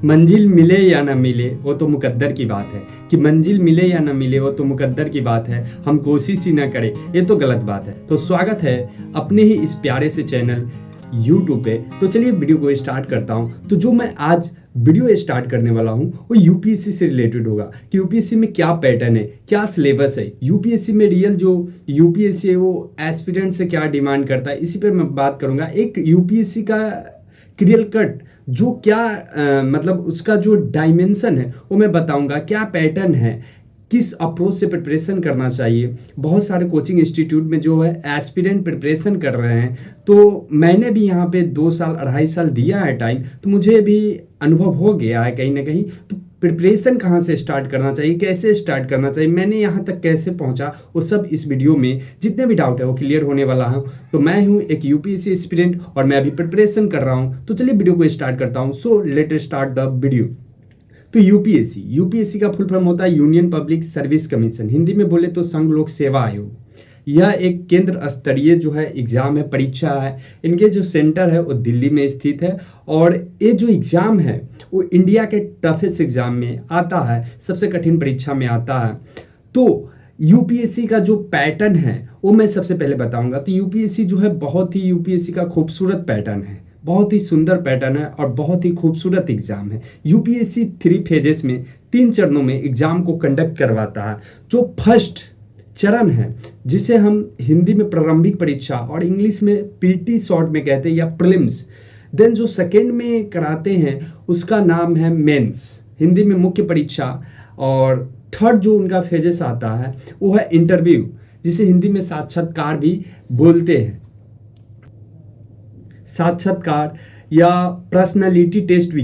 मंजिल मिले या ना मिले वो तो मुकद्दर की बात है। कि मंजिल मिले या ना मिले वो तो मुकद्दर की बात है, हम कोशिश ही ना करें ये तो गलत बात है। तो स्वागत है अपने ही इस प्यारे से चैनल YouTube पे। तो चलिए वीडियो को स्टार्ट करता हूँ। तो जो मैं आज वीडियो स्टार्ट करने वाला हूँ वो यूपीएससी से रिलेटेड होगा कि यूपीएससी में क्या पैटर्न है, क्या सिलेबस है, यूपीएससी में रियल जो यूपीएससी है वो एस्पिरेंट से क्या डिमांड करता है, इसी पर मैं बात करूँगा। एक यूपीएससी का क्लियर कट जो क्या मतलब उसका जो डायमेंशन है वो मैं बताऊंगा, क्या पैटर्न है, किस अप्रोच से प्रिपरेशन करना चाहिए। बहुत सारे कोचिंग इंस्टीट्यूट में जो है एस्पिरेंट प्रिपरेशन कर रहे हैं, तो मैंने भी यहाँ पे 2 साल 2.5 साल दिया है टाइम, तो मुझे भी अनुभव हो गया है कहीं ना कहीं। तो प्रिपरेशन कहाँ से स्टार्ट करना चाहिए, कैसे स्टार्ट करना चाहिए, मैंने यहाँ तक कैसे पहुँचा, वो सब इस वीडियो में जितने भी डाउट है वो क्लियर होने वाला हूँ। तो मैं हूँ एक यूपीएससी एस्पिरेंट और मैं अभी प्रिपरेशन कर रहा हूँ। तो चलिए वीडियो को स्टार्ट करता हूँ। So let start the video. तो यूपीएससी का फुल फॉर्म होता है union public service commission, Hindi में बोले तो संघ लोक सेवा आयोग। यह एक केंद्र स्तरीय जो है एग्जाम है, परीक्षा है। इनके जो सेंटर है वो दिल्ली में स्थित है और ये जो एग्ज़ाम है वो इंडिया के टफेस्ट एग्ज़ाम में आता है, सबसे कठिन परीक्षा में आता है। तो यूपीएससी का जो पैटर्न है वो मैं सबसे पहले बताऊंगा। तो यूपीएससी जो है बहुत ही यूपीएससी का खूबसूरत पैटर्न है, बहुत ही सुंदर पैटर्न है और बहुत ही खूबसूरत एग्जाम है। यूपीएससी 3 फेजेस में 3 चरणों में एग्जाम को कंडक्ट करवाता है। जो फर्स्ट चरण है जिसे हम हिंदी में प्रारंभिक परीक्षा और इंग्लिश में पीटी शॉर्ट में कहते हैं या प्रीलिम्स, देन जो सेकेंड में कराते हैं उसका नाम है मेंस, हिंदी में मुख्य परीक्षा, और थर्ड जो उनका फेजेस आता है वो है इंटरव्यू, जिसे हिंदी में साक्षात्कार भी बोलते हैं। साक्षात्कार या पर्सनालिटी टेस्ट भी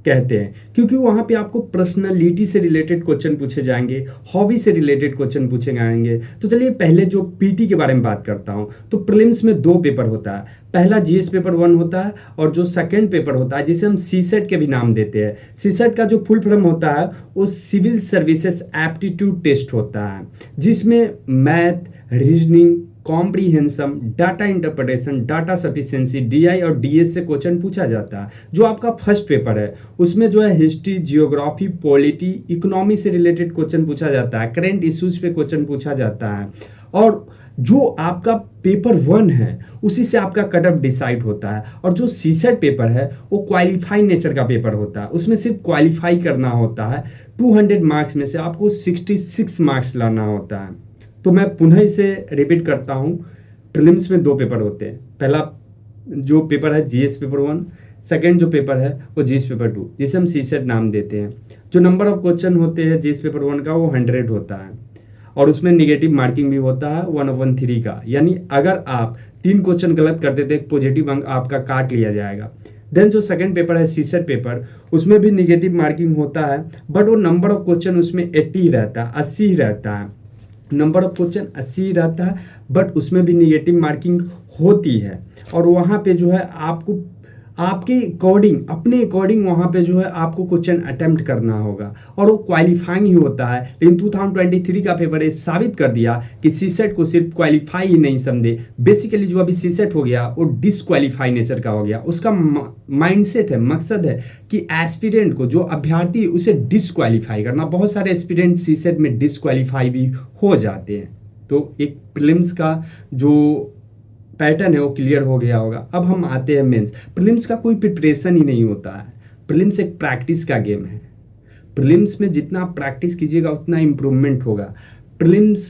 कहते हैं, क्योंकि वहाँ पे आपको पर्सनालिटी से रिलेटेड क्वेश्चन पूछे जाएंगे, हॉबी से रिलेटेड क्वेश्चन पूछे जाएंगे। तो चलिए पहले जो पीटी के बारे में बात करता हूँ। तो प्रीलिम्स में 2 पेपर होता है, पहला जीएस पेपर 1 होता है और जो सेकंड पेपर होता है जिसे हम सीसेट के भी नाम देते हैं। सीसेट का जो फुल फॉर्म होता है वो सिविल सर्विसेज एप्टीट्यूड टेस्ट होता है, जिसमें math, reasoning, comprehension, data interpretation, data sufficiency, DI और डीएस से क्वेश्चन पूछा जाता है। जो आपका फर्स्ट पेपर है उसमें जो है हिस्ट्री, जियोग्राफी, पॉलिटी, इकोनॉमी से रिलेटेड क्वेश्चन पूछा जाता है, करेंट इश्यूज पे क्वेश्चन पूछा जाता है। और जो आपका पेपर 1 है उसी से आपका कट ऑफ डिसाइड होता है। और जो सीसेट पेपर है वो क्वालिफाई नेचर का पेपर होता है, उसमें सिर्फ क्वालिफाई करना होता है। 200 मार्क्स में से आपको 66 मार्क्स लाना होता है। तो मैं पुनः इसे रिपीट करता हूँ। प्रीलिम्स में 2 पेपर होते हैं, पहला जो पेपर है जीएस पेपर 1, सेकंड जो पेपर है वो जीएस पेपर 2, जिसे हम सीसेट नाम देते हैं। जो नंबर ऑफ क्वेश्चन होते हैं जीएस पेपर 1 का वो 100 होता है और उसमें निगेटिव मार्किंग भी होता है 1/3 का, यानी अगर आप 3 क्वेश्चन गलत करते थे पॉजिटिव अंक आपका काट लिया जाएगा। देन जो सेकंड पेपर है सीसेट पेपर, उसमें भी निगेटिव मार्किंग होता है, बट वो नंबर ऑफ क्वेश्चन उसमें 80 रहता है, 80 रहता है, नंबर ऑफ क्वेश्चन 80 रहता है, बट उसमें भी निगेटिव मार्किंग होती है। और वहाँ पे जो है आपको आपके अकॉर्डिंग, अपने अकॉर्डिंग वहाँ पे जो है आपको क्वेश्चन अटेम्प्ट करना होगा और वो क्वालिफाइंग ही होता है। लेकिन 2023 का पेपर ये साबित कर दिया कि सीसेट को सिर्फ क्वालिफाई ही नहीं समझे, बेसिकली जो अभी सीसेट हो गया वो डिसक्वालीफाई नेचर का हो गया। उसका माइंडसेट है, मकसद है कि एस्पिरेंट को, जो अभ्यर्थी उसे डिसक्वालीफाई करना। बहुत सारे एस्पिरेंट सीसेट में डिसक्वालीफाई भी हो जाते हैं। तो एक प्रीलिम्स का जो पैटर्न है वो क्लियर हो गया होगा। अब हम आते हैं मेंस। प्रीलिम्स का कोई प्रिपरेशन ही नहीं होता है, प्रीलिम्स एक प्रैक्टिस का गेम है। प्रीलिम्स में जितना आप प्रैक्टिस कीजिएगा उतना इम्प्रूवमेंट होगा। Prelims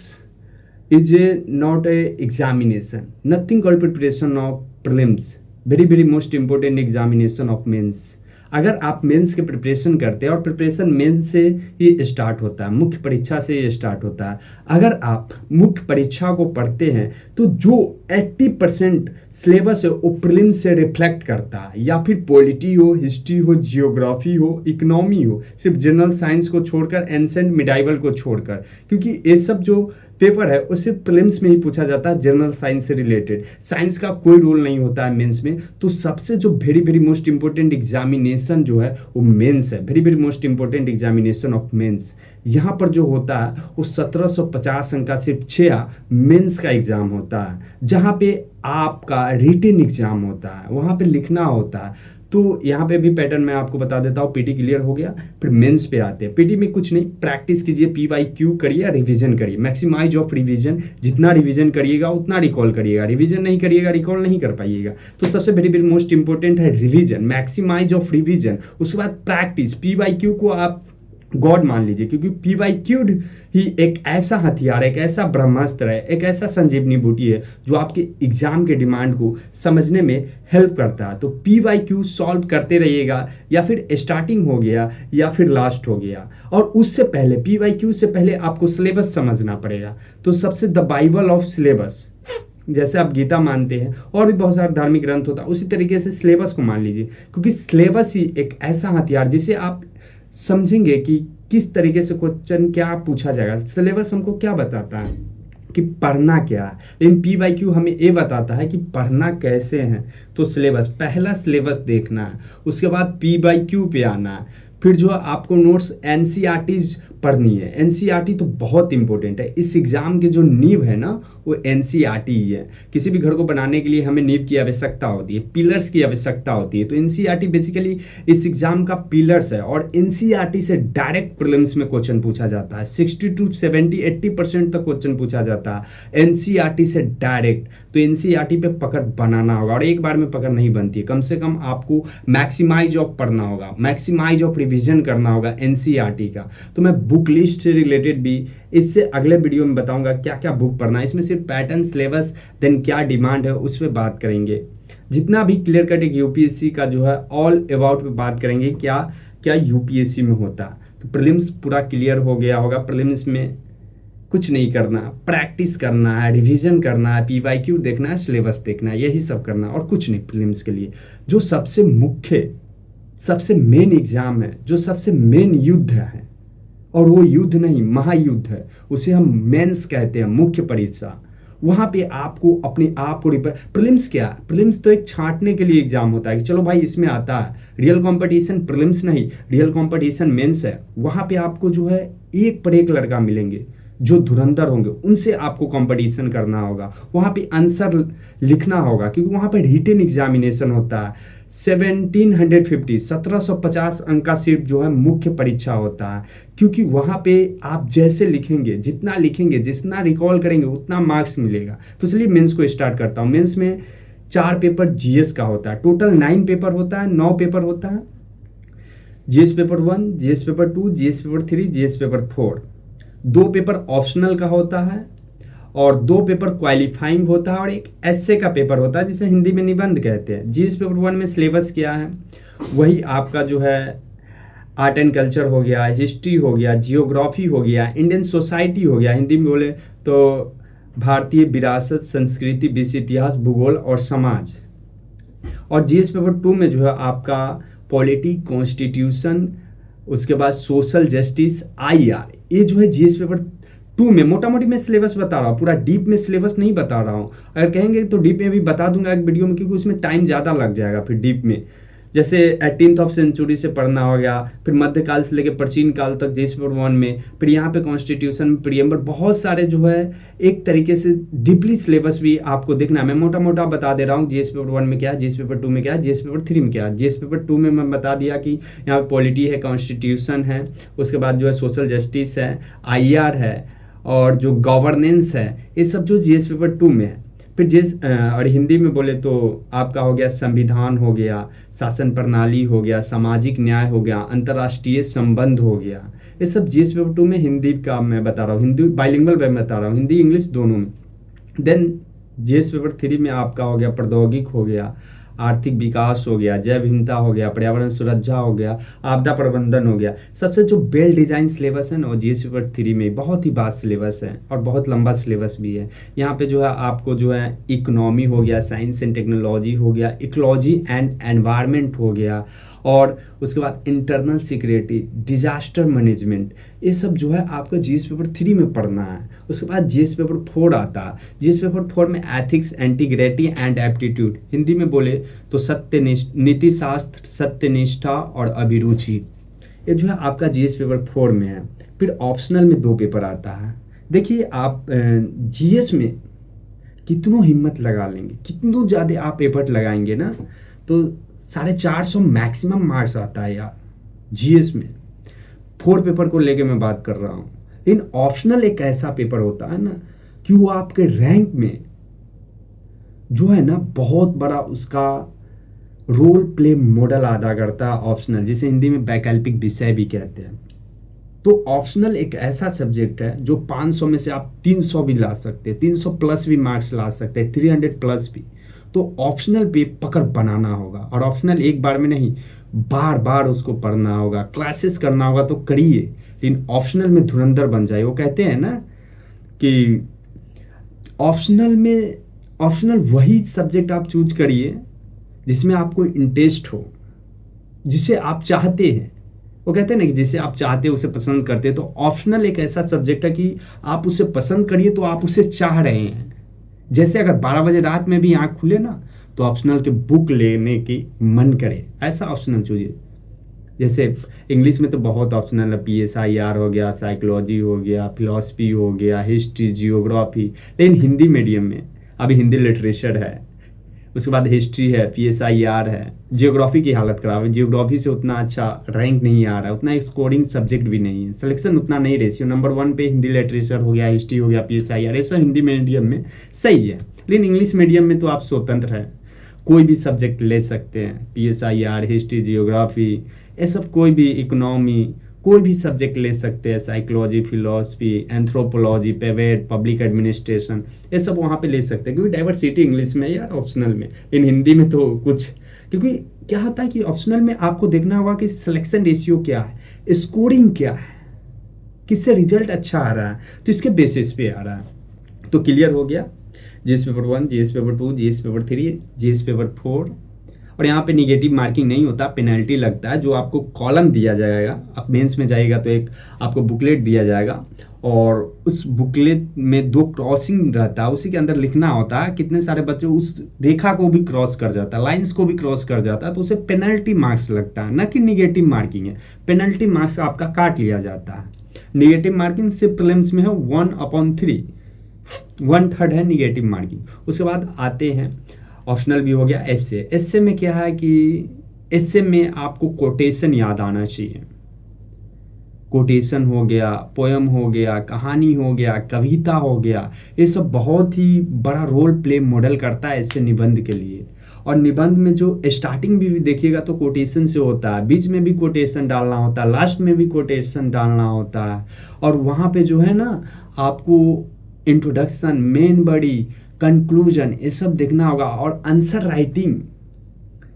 is a not a examination, nothing called preparation of prelims, very very most important examination of mains. अगर आप मेंस के प्रिपरेशन करते हैं, और प्रिपरेशन मेंस से ही स्टार्ट होता है, मुख्य परीक्षा से ही स्टार्ट होता है। अगर आप मुख्य परीक्षा को पढ़ते हैं तो जो 80% सिलेबस है वो प्रीलिम्स से रिफ्लेक्ट करता है, या फिर पॉलिटी हो, हिस्ट्री हो, जियोग्राफी हो, इकोनॉमी हो, सिर्फ जनरल साइंस को छोड़कर, एंसेंट मिडाइवल को छोड़कर, क्योंकि ये सब जो पेपर है वो सिर्फ प्रीलिम्स में ही पूछा जाता है, जनरल साइंस से रिलेटेड। साइंस का कोई रोल नहीं होता है मेंस में। तो सबसे जो very very most important examination जो है वो मेंस है, very very most important examination of mains. यहाँ पर जो होता है वो 1750 अंक का सिर्फ 6 मेंस का एग्जाम होता है, जहाँ पे आपका रिटन एग्जाम होता है, वहाँ पे लिखना होता है। तो यहाँ पे भी पैटर्न मैं आपको बता देता हूँ। पीटी क्लियर हो गया, फिर मेंस पे आते हैं। पीटी में कुछ नहीं, प्रैक्टिस कीजिए, PYQ करिए, रिवीजन करिए, मैक्सिमाइज ऑफ रिवीजन। जितना रिवीजन करिएगा उतना रिकॉल करिएगा, रिवीजन नहीं करिएगा रिकॉल नहीं कर पाइएगा। तो सबसे वेरी वेरी मोस्ट इंपॉर्टेंट है रिवीजन, मैक्सिमाइज ऑफ रिवीजन। उसके बाद प्रैक्टिस। PYQ को आप गॉड मान लीजिए, क्योंकि PYQ ही एक ऐसा हथियार, एक ऐसा ब्रह्मास्त्र है, एक ऐसा संजीवनी बूटी है जो आपके एग्जाम के डिमांड को समझने में हेल्प करता है। तो PYQ सॉल्व करते रहिएगा, या फिर स्टार्टिंग हो गया या फिर लास्ट हो गया। और उससे पहले, PYQ से पहले आपको सिलेबस समझना पड़ेगा। तो सबसे द बाइबल ऑफ सिलेबस, जैसे आप गीता मानते हैं और भी बहुत सारा धार्मिक ग्रंथ होता है, उसी तरीके से सिलेबस को मान लीजिए, क्योंकि सिलेबस ही एक ऐसा हथियार जिसे आप समझेंगे कि किस तरीके से क्वेश्चन क्या पूछा जाएगा। सिलेबस हमको क्या बताता है कि पढ़ना क्या है, लेकिन PYQ हमें ये बताता है कि पढ़ना कैसे है। तो सिलेबस, पहला सिलेबस देखना है, उसके बाद PYQ पे आना है, फिर जो आपको नोट्स NCERTs पढ़नी है। NCERT तो बहुत इंपॉर्टेंट है, इस एग्ज़ाम की जो नींव है ना वो NCERT ही है। किसी भी घर को बनाने के लिए हमें नींव की आवश्यकता होती है, पिलर्स की आवश्यकता होती है। तो NCERT बेसिकली इस एग्ज़ाम का पिलर्स है, और NCERT से डायरेक्ट प्रीलिम्स में क्वेश्चन पूछा जाता है। 60 to 70 80% तक क्वेश्चन पूछा जाता है NCERT से डायरेक्ट। तो NCERT पे पकड़ बनाना होगा, और एक बार में पकड़ नहीं बनती है, कम से कम आपको मैक्सिमाइज ऑफ पढ़ना होगा, मैक्सिमाइज ऑफ रिविजन करना होगा NCERT का। तो मैं बुक लिस्ट से रिलेटेड भी इससे अगले वीडियो में बताऊंगा क्या क्या बुक पढ़ना है। इसमें सिर्फ पैटर्न, सिलेबस, देन क्या डिमांड है उस पर बात करेंगे। जितना भी क्लियर कट एक UPSC का जो है ऑल अबाउट पे बात करेंगे, क्या क्या UPSC में होता है। तो प्रीलिम्स पूरा क्लियर हो गया होगा। प्रीलिम्स में कुछ नहीं करना, प्रैक्टिस करना है, रिवीजन करना है, PYQ देखना है, सिलेबस देखना है, यही सब करना है और कुछ नहीं। प्रीलिम्स के लिए जो सबसे मुख्य, सबसे मेन एग्जाम है, जो सबसे मेन युद्ध है, और वो युद्ध नहीं महायुद्ध है, उसे हम मेंस कहते हैं, मुख्य परीक्षा। वहाँ पे आपको अपने आप को प्रीलिम्स क्या, प्रीलिम्स तो एक छांटने के लिए एग्जाम होता है कि चलो भाई इसमें आता है। रियल कंपटीशन प्रीलिम्स नहीं, रियल कंपटीशन मेंस है। वहाँ पे आपको जो है एक पर एक लड़का मिलेंगे जो धुरंधर होंगे, उनसे आपको कंपटीशन करना होगा। वहाँ पे आंसर लिखना होगा, क्योंकि वहाँ पे रिटन एग्जामिनेशन होता है। 1750 अंक का सिर्फ जो है मुख्य परीक्षा होता है, क्योंकि वहाँ पे आप जैसे लिखेंगे, जितना रिकॉल करेंगे उतना मार्क्स मिलेगा। तो चलिए मेंस को स्टार्ट करता हूँ। मेंस में 4 पेपर GS का होता है, टोटल 9 पेपर होता है, 9 पेपर होता है। GS paper 1, GS paper 2, GS paper 3, GS paper 4। 2 paper optional का होता है, और 2 पेपर क्वालिफाइंग होता है, और एक एस्से का पेपर होता है जिसे हिंदी में निबंध कहते हैं। GS पेपर 1 में सिलेबस क्या है, वही आपका जो है आर्ट एंड कल्चर हो गया, हिस्ट्री हो गया, जियोग्राफी हो गया, इंडियन सोसाइटी हो गया, हिंदी में बोले तो भारतीय विरासत, संस्कृति, विश्व इतिहास, भूगोल और समाज। और GS पेपर 2 में जो है आपका पॉलिटी, कॉन्स्टिट्यूशन, उसके बाद सोशल जस्टिस, IR। ये जो है GS पेपर 2 में मोटा मोटी मैं सिलेबस बता रहा हूँ, पूरा डीप में सिलेबस नहीं बता रहा हूँ। अगर कहेंगे तो डीप में भी बता दूंगा एक वीडियो में, क्योंकि उसमें टाइम ज़्यादा लग जाएगा। फिर डीप में जैसे 18th सेंचुरी से पढ़ना हो गया, फिर मध्यकाल से लेकर प्राचीन काल तक GS पेपर 1 में, फिर यहाँ पे कॉन्स्टिट्यूशन में प्रियम्बल, बहुत सारे जो है एक तरीके से डीपली सिलेबस भी आपको देखना है। मैं मोटा मोटा बता दे रहा हूँ GS पेपर 1 में क्या है, GS पेपर 2 में क्या है, GS पेपर 3 में क्या है। GS पेपर 2 में मैं बता दिया कि यहाँ पर पॉलिटी है, कॉन्स्टिट्यूशन है, उसके बाद जो है सोशल जस्टिस है, IR है, और जो गवर्नेंस है, ये सब जो GS पेपर 2 में है। फिर और हिंदी में बोले तो आपका हो गया संविधान हो गया, शासन प्रणाली हो गया, सामाजिक न्याय हो गया, अंतर्राष्ट्रीय संबंध हो गया। ये सब GS पेपर 2 में हिंदी का मैं बता रहा हूँ, हिंदी बाइलिंगुअल में बता रहा हूँ, हिंदी इंग्लिश दोनों में। देन GS पेपर 3 में आपका हो गया प्रौद्योगिक हो गया, आर्थिक विकास हो गया, जैव विविधता हो गया, पर्यावरण सुरक्षा हो गया, आपदा प्रबंधन हो गया। सबसे जो वेल डिजाइन सिलेबस है ना वो GS पेपर 3 में बहुत ही वास्ट सिलेबस है, और बहुत लंबा सिलेबस भी है। यहाँ पे जो है आपको जो है इकोनॉमी हो गया, साइंस एंड टेक्नोलॉजी हो गया, इकोलॉजी एंड एनवायरनमेंट हो गया, और उसके बाद इंटरनल सिक्योरिटी, डिजास्टर मैनेजमेंट, ये सब जो है आपका GS पेपर 3 में पढ़ना है। उसके बाद GS पेपर 4 आता है। GS पेपर 4 में ethics, integrity and aptitude, Hindi में बोले तो नीति शास्त्र, सत्यनिष्ठा और अभिरुचि, ये जो है आपका GS पेपर 4 में है। फिर ऑप्शनल में 2 पेपर आता है। देखिए आप GS में कितनों हिम्मत लगा लेंगे, कितनों ज़्यादा आप एफर्ट लगाएंगे ना, तो 450 मैक्सिमम मार्क्स आता है यार जीएस में। 4 पेपर को लेके मैं बात कर रहा हूँ। लेकिन ऑप्शनल एक ऐसा पेपर होता है ना कि वो आपके रैंक में जो है ना बहुत बड़ा उसका रोल प्ले मॉडल अदा करता है ऑप्शनल, जिसे हिंदी में वैकल्पिक विषय भी कहते हैं। तो ऑप्शनल एक ऐसा सब्जेक्ट है जो 500 में से आप 300 भी ला सकते हैं, 300 प्लस भी मार्क्स ला सकते हैं, 300 प्लस भी। तो ऑप्शनल पे पकड़ बनाना होगा, और ऑप्शनल एक बार में नहीं, बार बार उसको पढ़ना होगा, क्लासेस करना होगा तो करिए, लेकिन ऑप्शनल में धुरंधर बन जाए। वो कहते हैं ना कि ऑप्शनल वही सब्जेक्ट आप चूज करिए जिसमें आपको इंटरेस्ट हो, जिसे आप चाहते हैं। वो कहते हैं ना कि जिसे आप चाहते हैं उसे पसंद करते हैं। तो ऑप्शनल एक ऐसा सब्जेक्ट है कि आप उसे पसंद करिए तो आप उसे चाह रहे हैं। जैसे अगर 12 बजे रात में भी आँख खुले ना तो ऑप्शनल के बुक लेने की मन करे, ऐसा ऑप्शनल चूजिए। जैसे इंग्लिश में तो बहुत ऑप्शनल है, PSIR हो गया, साइकोलॉजी हो गया, फिलॉसफी हो गया, हिस्ट्री, जियोग्राफी। लेकिन हिंदी मीडियम में अभी हिंदी लिटरेचर है, उसके बाद हिस्ट्री है, PSIR है, जियोग्राफी की हालत ख़राब है। जियोग्राफी से उतना अच्छा रैंक नहीं आ रहा है, उतना एक स्कोरिंग सब्जेक्ट भी नहीं है, सिलेक्शन उतना नहीं। रेशियो नंबर 1 पे हिंदी लिटरेचर हो गया, हिस्ट्री हो गया, PSIR, ये सब हिंदी मीडियम में सही है। लेकिन इंग्लिश मीडियम में तो आप स्वतंत्र हैं, कोई भी सब्जेक्ट ले सकते हैं। PSIR, हिस्ट्री, जियोग्राफी, ये सब कोई भी, इकोनॉमी, कोई भी सब्जेक्ट ले सकते हैं। Psychology, philosophy, anthropology, पेवेट, public administration, ये सब वहाँ पे ले सकते हैं, क्योंकि डाइवर्सिटी इंग्लिश में यार ऑप्शनल में। इन हिंदी में तो कुछ, क्योंकि क्या होता है कि ऑप्शनल में आपको देखना होगा कि सिलेक्शन रेशियो क्या है, स्कोरिंग क्या है, किससे रिजल्ट अच्छा आ रहा है, तो इसके बेसिस पे आ रहा है। तो क्लियर हो गया GS paper 1, GS paper 2, GS paper 3, GS paper 4। और यहाँ पे निगेटिव मार्किंग नहीं होता, पेनल्टी लगता है। जो आपको कॉलम दिया जाएगा, आप मेंस में जाइएगा तो एक आपको बुकलेट दिया जाएगा, और उस बुकलेट में 2 क्रॉसिंग रहता है, उसी के अंदर लिखना होता है कितने सारे बच्चे उस रेखा को भी क्रॉस कर जाता है, लाइंस को भी क्रॉस कर जाता है, तो उसे पेनल्टी मार्क्स लगता है, ना कि निगेटिव मार्किंग है। पेनल्टी मार्क्स आपका काट लिया जाता है। निगेटिव मार्किंग सिर्फ प्रीलिम्स में है 1/3, 1/3 है निगेटिव मार्किंग। उसके बाद आते हैं, ऑप्शनल भी हो गया एस्से। एस्से में क्या है कि एस्से में आपको कोटेशन याद आना चाहिए। कोटेशन हो गया, पोयम हो गया, कहानी हो गया, कविता हो गया, ये सब बहुत ही बड़ा रोल प्ले मॉडल करता है एस्से निबंध के लिए। और निबंध में जो स्टार्टिंग भी देखिएगा तो कोटेशन से होता है, बीच में भी कोटेशन डालना होता है, लास्ट में भी कोटेशन डालना होता है। और वहाँ पे जो है ना आपको इंट्रोडक्शन, मेन बॉडी, कंक्लूजन, ये सब देखना होगा। और आंसर राइटिंग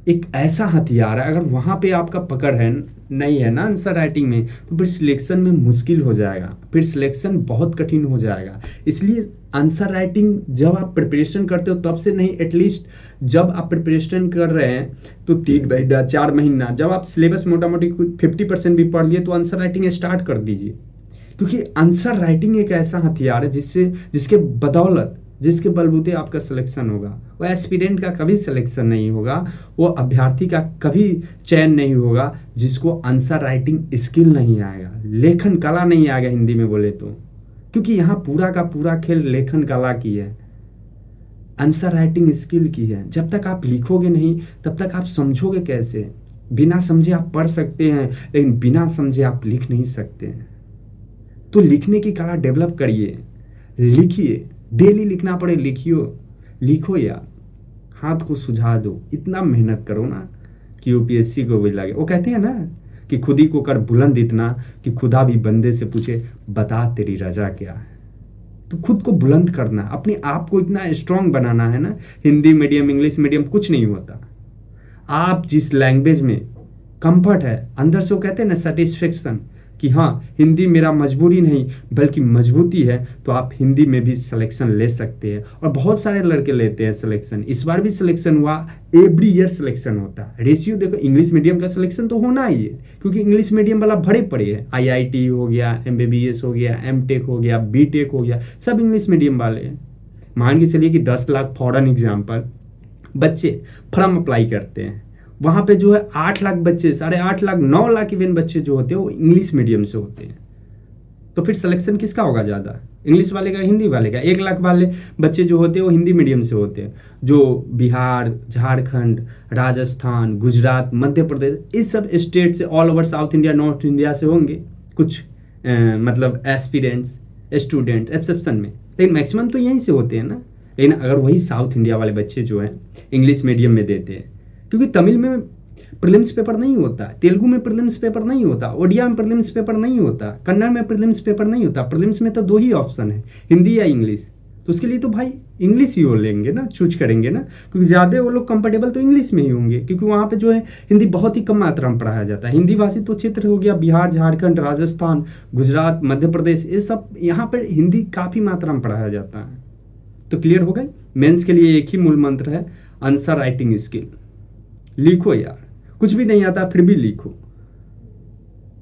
एक ऐसा हथियार है, अगर वहाँ पे आपका पकड़ है नहीं है ना आंसर राइटिंग में, तो फिर सिलेक्शन में मुश्किल हो जाएगा, फिर सिलेक्शन बहुत कठिन हो जाएगा। इसलिए आंसर राइटिंग जब आप प्रिपरेशन करते हो तब से नहीं, एटलीस्ट जब आप प्रिपरेशन कर रहे हैं तो 3 महीना 4 महीना, जब आप सिलेबस मोटा मोटी 50% भी पढ़ लिए तो आंसर राइटिंग स्टार्ट कर दीजिए। क्योंकि आंसर राइटिंग एक ऐसा हथियार है जिसके बदौलत, जिसके बलबूते आपका सिलेक्शन होगा। वो एस्पिरेंट का कभी सिलेक्शन नहीं होगा, वो अभ्यर्थी का कभी चयन नहीं होगा जिसको आंसर राइटिंग स्किल नहीं आएगा, लेखन कला नहीं आएगा हिंदी में बोले तो। क्योंकि यहाँ पूरा का पूरा खेल लेखन कला की है, आंसर राइटिंग स्किल की है। जब तक आप लिखोगे नहीं तब तक आप समझोगे कैसे। बिना समझे आप पढ़ सकते हैं, लेकिन बिना समझे आप लिख नहीं सकते हैं। तो लिखने की कला डेवलप करिए, लिखिए, डेली लिखना पड़े लिखो यार, हाथ को सुझा दो, इतना मेहनत करो ना कि यूपीएससी को भी लगे। वो कहते हैं ना कि खुद ही को कर बुलंद इतना कि खुदा भी बंदे से पूछे बता तेरी रजा क्या है। तो खुद को बुलंद करना, अपने आप को इतना स्ट्रांग बनाना है ना। हिंदी मीडियम, इंग्लिश मीडियम कुछ नहीं होता। आप जिस लैंग्वेज में कंफर्ट है अंदर से, वो कहते हैं ना सेटिस्फेक्शन, कि हाँ हिंदी मेरा मजबूरी नहीं बल्कि मजबूती है, तो आप हिंदी में भी सिलेक्शन ले सकते हैं। और बहुत सारे लड़के लेते हैं सिलेक्शन। इस बार भी सिलेक्शन हुआ, एवरी ईयर सिलेक्शन होता है। रेशियो देखो, इंग्लिश मीडियम का सिलेक्शन तो होना ही है, क्योंकि इंग्लिश मीडियम वाला भरे पड़े हैं। IIT हो गया, MBBS हो गया, MTech हो गया, BTech हो गया, सब इंग्लिश मीडियम वाले हैं। मान के चलिए कि 10 लाख फॉर एन एग्जाम्पल बच्चे फॉर्म अप्लाई करते हैं, वहाँ पे जो है 8 लाख बच्चे, 8.5 लाख, 9 लाख इवन बच्चे जो होते हैं वो इंग्लिश मीडियम से होते हैं। तो फिर सिलेक्शन किसका होगा ज़्यादा, इंग्लिश वाले का, हिंदी वाले का। 1 लाख वाले बच्चे जो होते हैं वो हिंदी मीडियम से होते हैं, जो बिहार, झारखंड, राजस्थान, गुजरात, मध्य प्रदेश, इस सब स्टेट से, all over south India, north India से होंगे कुछ मतलब एस्पिरेंट्स, स्टूडेंट एक्सेप्शन में, लेकिन मैक्सिमम तो यहीं से होते हैं ना। लेकिन अगर वही साउथ इंडिया वाले बच्चे जो हैं इंग्लिश मीडियम में देते हैं, क्योंकि तमिल में प्रीलिम्स पेपर नहीं होता, तेलुगु में प्रीलिम्स पेपर नहीं होता, ओडिया में प्रीलिम्स पेपर नहीं होता, कन्नड़ में प्रीलिम्स पेपर नहीं होता। प्रीलिम्स में तो 2 ही ऑप्शन है, हिंदी या इंग्लिश। तो उसके लिए तो भाई इंग्लिश ही वो लेंगे ना, चूज करेंगे ना, क्योंकि ज़्यादा वो लोग कंफर्टेबल तो इंग्लिश में ही होंगे, क्योंकि वहाँ पे जो है हिंदी बहुत ही कम मात्रा में पढ़ाया जाता है। हिंदी भाषी तो क्षेत्र हो गया बिहार, झारखंड, राजस्थान, गुजरात, मध्य प्रदेश, ये सब, यहाँ पर हिंदी काफ़ी मात्रा में पढ़ाया जाता है। तो क्लियर हो गए। मेंस के लिए एक ही मूल मंत्र है, आंसर राइटिंग स्किल। लिखो यार, कुछ भी नहीं आता फिर भी लिखो,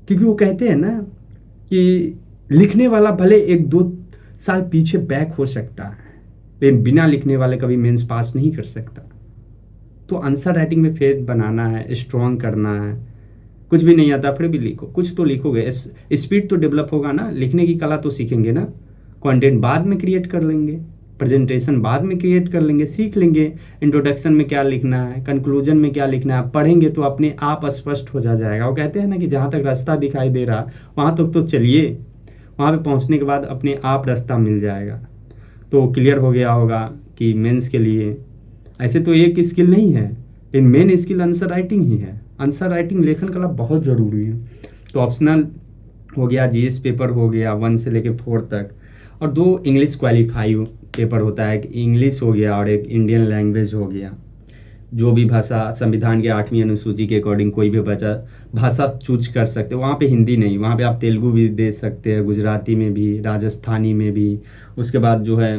क्योंकि वो कहते हैं ना कि लिखने वाला भले 1-2 साल पीछे बैक हो सकता है, लेकिन बिना लिखने वाले कभी मेंस पास नहीं कर सकता। तो आंसर राइटिंग में फेथ बनाना है, स्ट्रॉन्ग करना है। कुछ भी नहीं आता फिर भी लिखो, कुछ तो लिखोगे, स्पीड तो डेवलप होगा ना, लिखने की कला तो सीखेंगे ना। कंटेंट बाद में क्रिएट कर लेंगे, प्रेजेंटेशन बाद में क्रिएट कर लेंगे, सीख लेंगे इंट्रोडक्शन में क्या लिखना है, कंक्लूजन में क्या लिखना है। पढ़ेंगे तो अपने आप स्पष्ट हो जाएगा। वो कहते हैं ना कि जहाँ तक रास्ता दिखाई दे रहा वहाँ तक तो चलिए, वहाँ पे पहुँचने के बाद अपने आप रास्ता मिल जाएगा। तो क्लियर हो गया होगा कि मेंस के लिए ऐसे तो एक स्किल नहीं है, लेकिन मेन स्किल आंसर राइटिंग ही है। आंसर राइटिंग, लेखन कला बहुत ज़रूरी है। तो ऑप्शनल हो गया, जीएस पेपर हो गया 1 से लेकर 4 तक, और 2 इंग्लिश क्वालिफाई पेपर होता है, एक इंग्लिश हो गया और एक इंडियन लैंग्वेज हो गया। जो भी भाषा संविधान के 8वीं अनुसूची के अकॉर्डिंग कोई भी भाषा चूज कर सकते हो। वहाँ पे हिंदी नहीं, वहाँ पे आप तेलुगु भी दे सकते हैं, गुजराती में भी, राजस्थानी में भी, उसके बाद जो है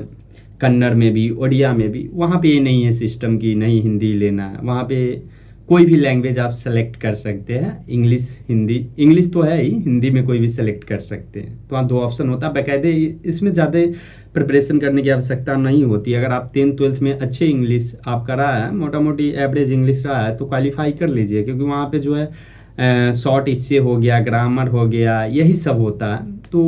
कन्नड़ में भी, ओडिया में भी। वहाँ पे ये नहीं है सिस्टम की नहीं हिंदी लेना है, वहाँ पे कोई भी लैंग्वेज आप सेलेक्ट कर सकते हैं। इंग्लिश, हिंदी, इंग्लिश तो है ही, हिंदी में कोई भी सेलेक्ट कर सकते हैं। तो वहाँ 2 ऑप्शन होता है बाकायदे। इसमें ज़्यादा प्रिपरेशन करने की आवश्यकता नहीं होती। अगर आप 10th-12th में अच्छे इंग्लिश आपका रहा है, मोटा मोटी एवरेज इंग्लिश रहा है, तो क्वालिफाई कर लीजिए, क्योंकि वहाँ पे जो है शॉर्ट इससे हो गया, ग्रामर हो गया, यही सब होता है। तो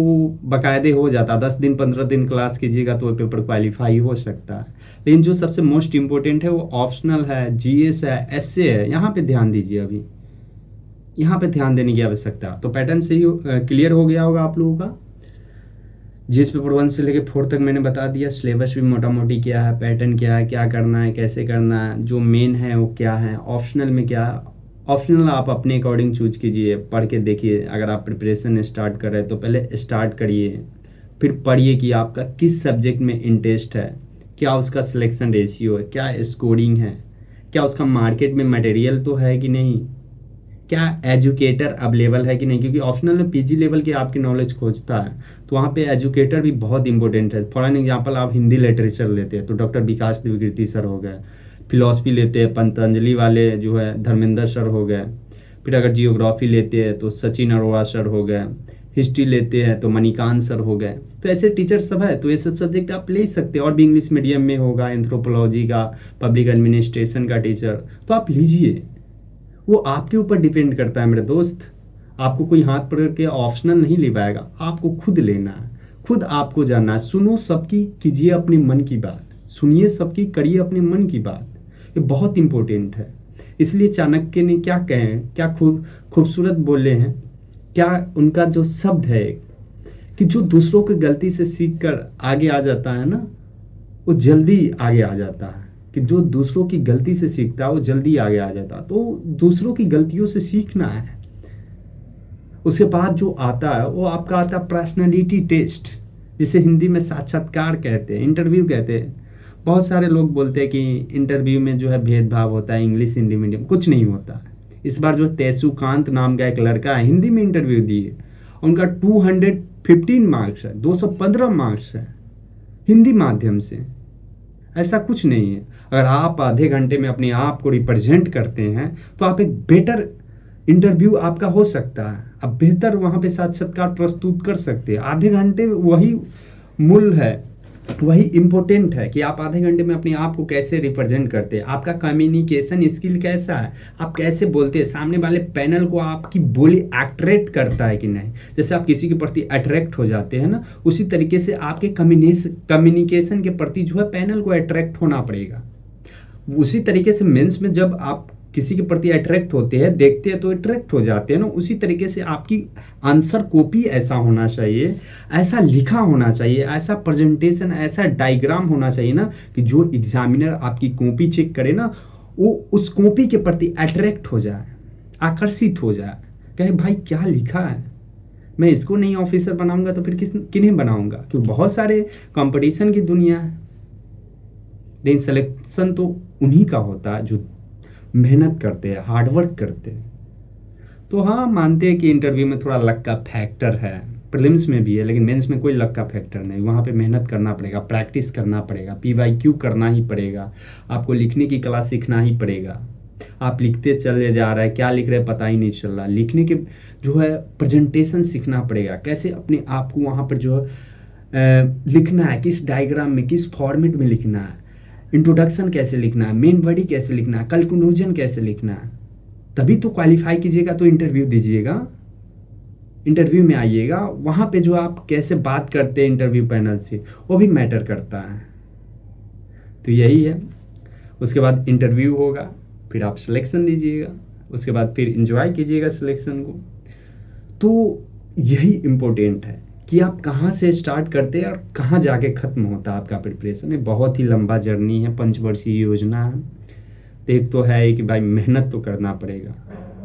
बाकायदे हो जाता है, 10 दिन 15 दिन क्लास कीजिएगा तो पेपर क्वालिफाई हो सकता है। लेकिन जो सबसे मोस्ट इम्पोर्टेंट है वो ऑप्शनल है, जीएस है, एसए है, यहाँ पे ध्यान दीजिए। अभी यहाँ पे ध्यान देने की आवश्यकता। तो पैटर्न से ही क्लियर हो गया होगा आप लोगों का। जीएस पेपर 1 से लेकर 4 तक मैंने बता दिया। सिलेबस भी मोटा मोटी क्या है, पैटर्न क्या है, क्या करना है, कैसे करना है, जो मेन है वो क्या है, ऑप्शनल में क्या। ऑप्शनल आप अपने अकॉर्डिंग चूज कीजिए, पढ़ के देखिए। अगर आप प्रिपरेशन स्टार्ट कर रहे हैं तो पहले स्टार्ट करिए, फिर पढ़िए कि आपका किस सब्जेक्ट में इंटरेस्ट है, क्या उसका सिलेक्शन रेशियो है, क्या स्कोरिंग है, क्या उसका मार्केट में मटेरियल तो है कि नहीं, क्या एजुकेटर अवेलेबल है कि नहीं। क्योंकि ऑप्शनल में पीजी लेवल की आपकी नॉलेज खोजता है, तो वहाँ पे एजुकेटर भी बहुत इंपॉर्टेंट है। फॉर एन एग्जांपल आप हिंदी लिटरेचर लेते हैं तो डॉक्टर विकास द्विवेदी सर हो गए। फिलॉसफी लेते हैं पतंजलि वाले जो है धर्मेंद्र सर हो गए। फिर अगर जियोग्राफी लेते हैं तो सचिन अरोड़ा सर हो गए। हिस्ट्री लेते हैं तो मणिकांत सर हो गए। तो ऐसे टीचर सब है, तो ये सब सब्जेक्ट आप ले सकते हैं। और भी इंग्लिश मीडियम में होगा एंथ्रोपोलॉजी का, पब्लिक एडमिनिस्ट्रेशन का टीचर, तो आप लीजिए। वो आपके ऊपर डिपेंड करता है मेरे दोस्त। आपको कोई हाथ पकड़ के ऑप्शनल नहीं ले पाएगा, आपको खुद लेना है, खुद आपको जानना है। सुनो सबकी, कीजिए अपने मन की बात, सुनिए सबकी, करिए अपने मन की बात। ये बहुत इंपॉर्टेंट है। इसलिए चाणक्य ने क्या कहे, क्या खूबसूरत बोले हैं, क्या उनका जो शब्द है कि जो दूसरों की गलती से सीख कर आगे आ जाता है ना, वो जल्दी आगे आ जाता है। कि जो दूसरों की गलती से सीखता है वो जल्दी आगे आ जाता है। तो दूसरों की गलतियों से सीखना है। उसके बाद जो आता है वो आपका आता है पर्सनालिटी टेस्ट, जिसे हिंदी में साक्षात्कार कहते हैं, इंटरव्यू कहते हैं। बहुत सारे लोग बोलते हैं कि इंटरव्यू में जो है भेदभाव होता है, इंग्लिश हिंदी मीडियम, कुछ नहीं होता। इस बार जो तेसुकांत नाम का एक लड़का है, हिंदी में इंटरव्यू दिए, उनका 215 मार्क्स है, 215 मार्क्स है हिंदी माध्यम से। ऐसा कुछ नहीं है। अगर आप आधे घंटे में अपने आप को रिप्रेजेंट करते हैं तो आप एक बेटर इंटरव्यू आपका हो सकता है। आप बेहतर वहाँ पे साक्षात्कार प्रस्तुत कर सकते हैं। आधे घंटे वही मूल है वही इम्पोर्टेंट है कि आप आधे घंटे में अपने आप को कैसे रिप्रेजेंट करते हैं, आपका कम्युनिकेशन स्किल कैसा है, आप कैसे बोलते हैं, सामने वाले पैनल को आपकी बोली अट्रैक्ट करता है कि नहीं। जैसे आप किसी के प्रति अट्रैक्ट हो जाते हैं ना, उसी तरीके से आपके कम्युनिकेशन के प्रति जो है पैनल को अट्रैक्ट होना पड़ेगा। उसी तरीके से मेंस में जब आप किसी के प्रति अट्रैक्ट होते हैं, देखते हैं तो अट्रैक्ट हो जाते हैं ना, उसी तरीके से आपकी आंसर कॉपी ऐसा होना चाहिए, ऐसा लिखा होना चाहिए, ऐसा प्रेजेंटेशन, ऐसा डायग्राम होना चाहिए ना कि जो एग्जामिनर आपकी कॉपी चेक करे ना, वो उस कॉपी के प्रति अट्रैक्ट हो जाए, आकर्षित हो जाए, कहे भाई क्या लिखा है, मैं इसको नहीं ऑफिसर बनाऊंगा तो फिर किन्हें बनाऊंगा, क्योंकि बहुत सारे कंपटीशन की दुनिया है। देन सिलेक्शन तो उन्हीं का होता है जो मेहनत करते हैं, हार्डवर्क करते हैं। तो हाँ, मानते हैं कि इंटरव्यू में थोड़ा लक का फैक्टर है, प्रीलिम्स में भी है, लेकिन मेंस में कोई लक का फैक्टर नहीं। वहाँ पे मेहनत करना पड़ेगा, प्रैक्टिस करना पड़ेगा, PYQ करना ही पड़ेगा, आपको लिखने की कला सीखना ही पड़ेगा। आप लिखते चले जा रहे हैं, क्या लिख रहे हैं पता ही नहीं चल रहा। लिखने के जो है प्रेजेंटेशन सीखना पड़ेगा, कैसे अपने आप को वहाँ पर जो है लिखना है, किस डायग्राम में, किस फॉर्मेट में लिखना है, इंट्रोडक्शन कैसे लिखना है, मेन बॉडी कैसे लिखना है, कंक्लूजन कैसे लिखना है। तभी तो क्वालिफाई कीजिएगा, तो इंटरव्यू दीजिएगा, इंटरव्यू में आइएगा। वहाँ पे जो आप कैसे बात करते हैं इंटरव्यू पैनल से, वो भी मैटर करता है। तो यही है। उसके बाद इंटरव्यू होगा, फिर आप सिलेक्शन दीजिएगा, उसके बाद फिर इंजॉय कीजिएगा सिलेक्शन को। तो यही इम्पोर्टेंट है कि आप कहाँ से स्टार्ट करते हैं और कहाँ जाके ख़त्म होता है आपका प्रिपरेशन। ये बहुत ही लंबा जर्नी है, 5 वर्षीय योजना है। तो एक तो है कि भाई मेहनत तो करना पड़ेगा,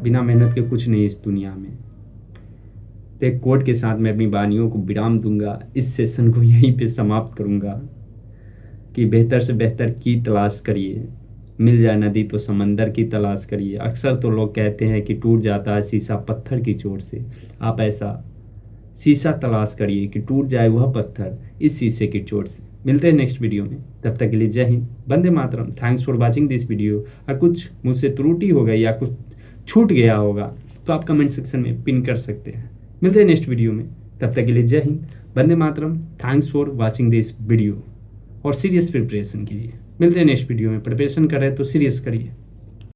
बिना मेहनत के कुछ नहीं इस दुनिया में। तो एक कोट के साथ मैं अपनी वाणियों को विराम दूंगा, इस सेशन को यहीं पे समाप्त करूंगा कि बेहतर से बेहतर की तलाश करिए, मिल जाए नदी तो समंदर की तलाश करिए। अक्सर तो लोग कहते हैं कि टूट जाता है शीशा पत्थर की चोट से, आप ऐसा शीशा तलाश करिए कि टूट जाए वह पत्थर इस शीशे की चोट से। मिलते हैं नेक्स्ट वीडियो में, तब तक के लिए जय हिंद, वंदे मातरम। Thanks for watching this video. और कुछ मुझसे त्रुटि हो गई या कुछ छूट गया होगा तो आप कमेंट सेक्शन में पिन कर सकते हैं। मिलते हैं नेक्स्ट वीडियो में, तब तक के लिए जय हिंद, वंदे मातरम। Thanks for watching this video. और सीरियस प्रिपरेशन कीजिए। मिलते हैं नेक्स्ट वीडियो में। प्रिपरेशन कर रहे हैं तो सीरियस करिए।